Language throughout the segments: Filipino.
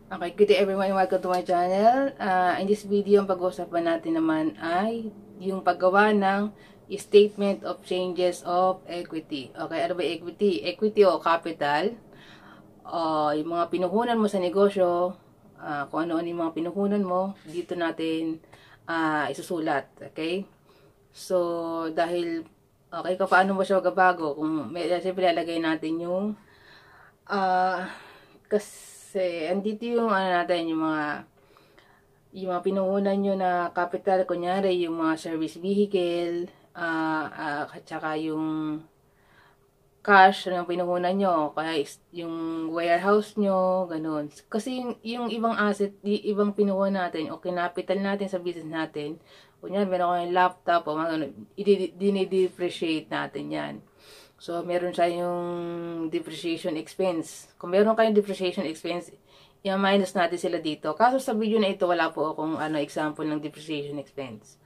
Okay, good day everyone and welcome to my channel. In this video, ang pag-uusapan natin naman ay yung paggawa ng statement of changes of equity. Okay, ano ba equity? Equity o capital, yung mga pinuhunan mo sa negosyo, kung ano-ano yung mga pinuhunan mo, dito natin isusulat. Okay? So, dahil, okay, paano mo siya magabago? Kung siyempre lalagay natin yung kasi andito yung natin yung mga pinuhunan nyo na capital, kunyari yung mga service vehicle, at saka yung cash na pinuhunan nyo, kaya yung warehouse nyo, ganun. Kasi yung ibang asset, ibang pinuhunan natin o kinapital natin sa business natin, kunyari meron kayong laptop o mga ganun, i-depreciate natin yan. So, meron siya yung depreciation expense. Kung meron kayong depreciation expense, i-minus natin sila dito. Kaso sa video na ito, wala po akong example ng depreciation expense.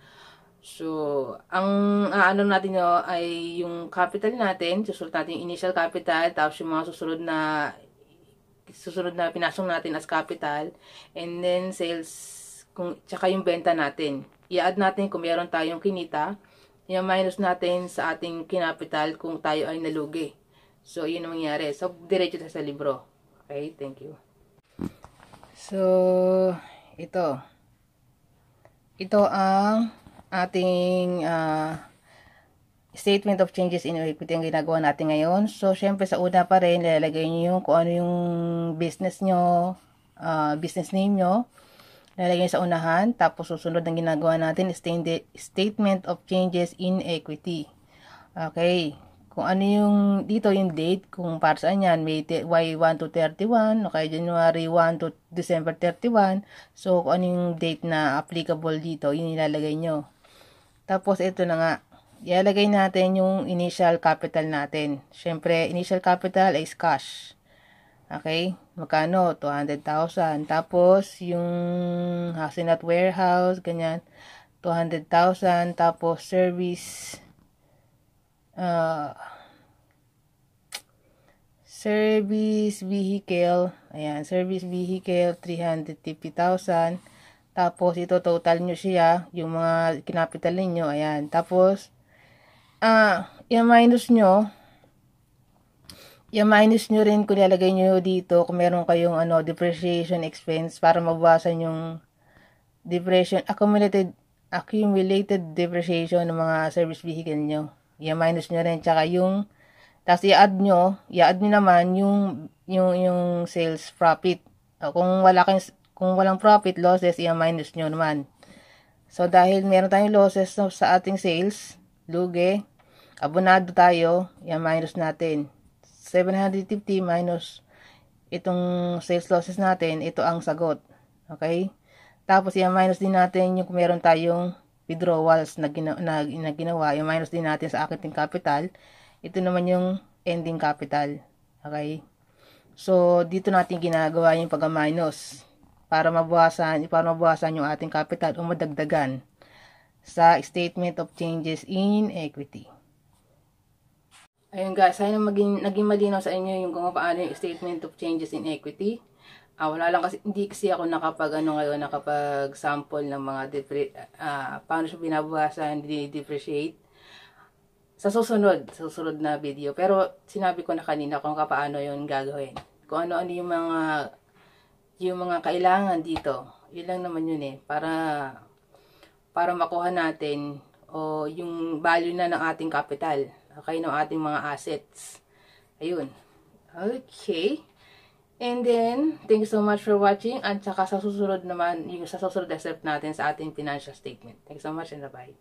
So, ang natin ay yung capital natin. Susunod natin yung initial capital, tapos yung mga susunod na pinasok natin as capital. And then, sales, tsaka yung benta natin. I-add natin kung meron tayong kinita, i-minus natin sa ating kinapital kung tayo ay nalugi. So, yun ang mangyari. So, diretso sa libro. Okay, thank you. So, ito. Ito ang ating statement of changes in equity ang ginagawa natin ngayon. So, syempre sa una pa rin, lalagay nyo yung kung ano yung business nyo, business name nyo. Lalagay sa unahan, tapos susunod ang ginagawa natin is statement of changes in equity. Okay, kung ano yung dito yung date, kung para saan yan, May 1 to 31, okay, January 1 to December 31, so kung ano yung date na applicable dito, yun ilalagay nyo. Tapos ito na nga, ilalagay natin yung initial capital natin. Syempre, initial capital is cash. Okay? Magkano? 200,000. Tapos, yung Hasinat warehouse, ganyan, 200,000. Tapos, service vehicle, ayan, service vehicle, 350,000. Tapos, ito, total nyo siya, yung mga kinapital ninyo, ayan. Tapos, i-minus nyo, i-minus nyo rin kung ilalagay nyo dito kung meron kayong depreciation expense para mabawasan yung accumulated depreciation ng mga service vehicle nyo. I-minus nyo rin, tsaka yung tapos i-add nyo naman yung sales profit. Kung walang profit, losses, i-minus nyo naman. So, dahil meron tayong losses sa ating sales, lugi, abonado tayo, i-minus natin. 750 minus itong sales losses natin, ito ang sagot. Okay? Tapos, i-minus din natin yung kung meron tayong withdrawals na ginawa, i-minus din natin sa ating capital. Ito naman yung ending capital. Okay? So, dito natin ginagawa yung pag-minus para mabawasan yung ating capital o madagdagan sa statement of changes in equity. Ayun guys, sana naging malinaw sa inyo yung kung paano yung statement of changes in equity. Wala lang kasi, hindi kasi ako nakapag sample ng mga paano siya binabawasan, depreciate sa susunod na video. Pero sinabi ko na kanina kung paano yun gagawin. Kung ano-ano yung mga kailangan dito. Yun lang naman yun para makuha natin o yung value na ng ating capital. Okay, ng ating mga assets. Ayun. Okay. And then, thank you so much for watching. At saka sa susunod naman, yung sa susunod na step natin sa ating financial statement. Thank you so much and bye.